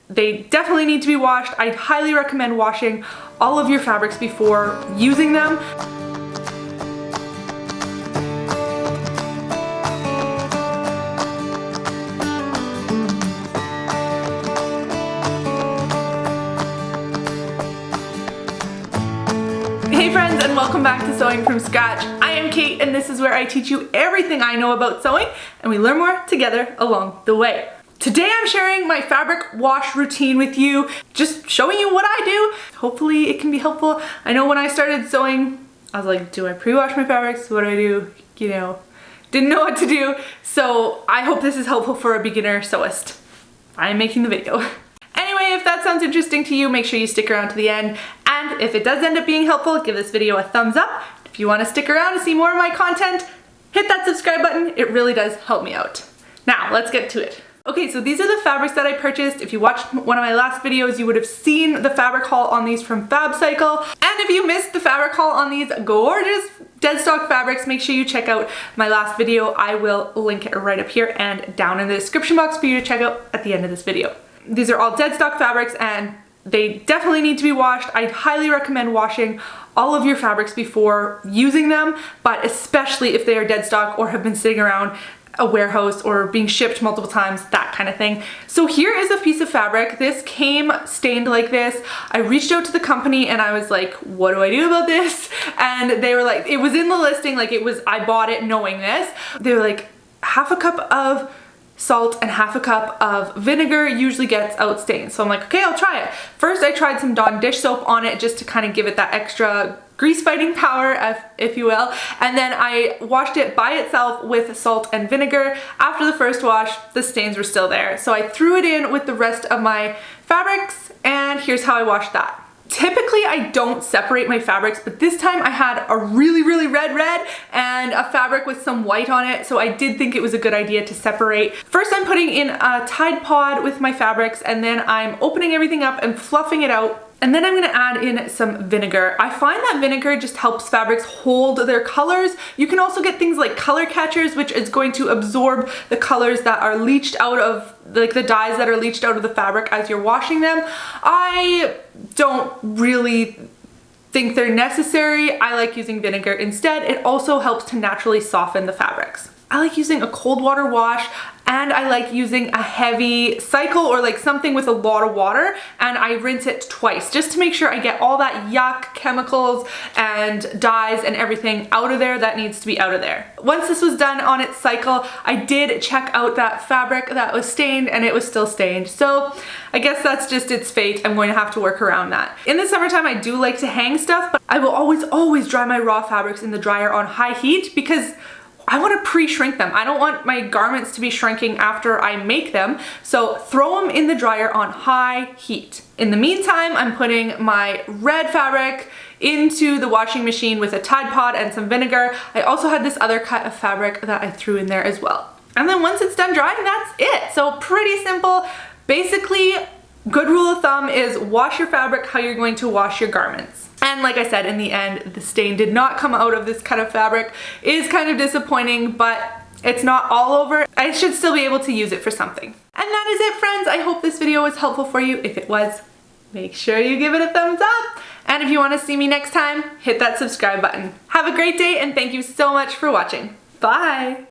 they definitely need to be washed. I highly recommend washing all of your fabrics before using them. Hey friends, and welcome back to Sewing from Scratch. I am Kate, and this is where I teach you everything I know about sewing, and we learn more together along the way. Today I'm sharing my fabric wash routine with you, just showing you what I do. Hopefully it can be helpful. I know when I started sewing, I was like, do I pre-wash my fabrics? What do I do? You know, didn't know what to do. So I hope this is helpful for a beginner sewist. I'm making the video. Anyway, if that sounds interesting to you, make sure you stick around to the end. And if it does end up being helpful, give this video a thumbs up. If you want to stick around to see more of my content, hit that subscribe button. It really does help me out. Now, let's get to it. Okay, so these are the fabrics that I purchased. If you watched one of my last videos, you would have seen the fabric haul on these from FabCycle. And if you missed the fabric haul on these gorgeous dead stock fabrics, make sure you check out my last video. I will link it right up here and down in the description box for you to check out at the end of this video. These are all dead stock fabrics and they definitely need to be washed. I highly recommend washing all of your fabrics before using them, but especially if they are dead stock or have been sitting around a warehouse or being shipped multiple times, that kind of thing. So here is a piece of fabric. This came stained like this. I reached out to the company and I was like, what do I do about this? And they were like, it was in the listing, like it was, I bought it knowing this. They were like, half a cup of salt and half a cup of vinegar usually gets out stains. So I'm like, okay, I'll try it. First I tried some Dawn dish soap on it just to kind of give it that extra grease fighting power, if you will. And then I washed it by itself with salt and vinegar. After the first wash, the stains were still there. So I threw it in with the rest of my fabrics, and here's how I washed that. Typically I don't separate my fabrics, but this time I had a really red and a fabric with some white on it, so I did think it was a good idea to separate. First I'm putting in a Tide Pod with my fabrics, and then I'm opening everything up and fluffing it out. And then I'm gonna add in some vinegar. I find that vinegar just helps fabrics hold their colors. You can also get things like color catchers, which is going to absorb the colors that are leached out of, like the dyes that are leached out of the fabric as you're washing them. I don't really think they're necessary. I like using vinegar instead. It also helps to naturally soften the fabrics. I like using a cold water wash, and I like using a heavy cycle or like something with a lot of water, and I rinse it twice just to make sure I get all that yuck, chemicals and dyes and everything out of there that needs to be out of there. Once this was done on its cycle, I did check out that fabric that was stained, and it was still stained. So I guess that's just its fate. I'm going to have to work around that. In the summertime, I do like to hang stuff, but I will always dry my raw fabrics in the dryer on high heat because I want to pre-shrink them. I don't want my garments to be shrinking after I make them, so throw them in the dryer on high heat. In the meantime, I'm putting my red fabric into the washing machine with a Tide Pod and some vinegar. I also had this other cut of fabric that I threw in there as well. And then once it's done drying, that's it. So pretty simple. Basically, good rule of thumb is wash your fabric how you're going to wash your garments. And like I said, in the end, the stain did not come out of this cut of fabric. It is kind of disappointing, but it's not all over. I should still be able to use it for something. And that is it, friends. I hope this video was helpful for you. If it was, make sure you give it a thumbs up. And if you want to see me next time, hit that subscribe button. Have a great day, and thank you so much for watching. Bye.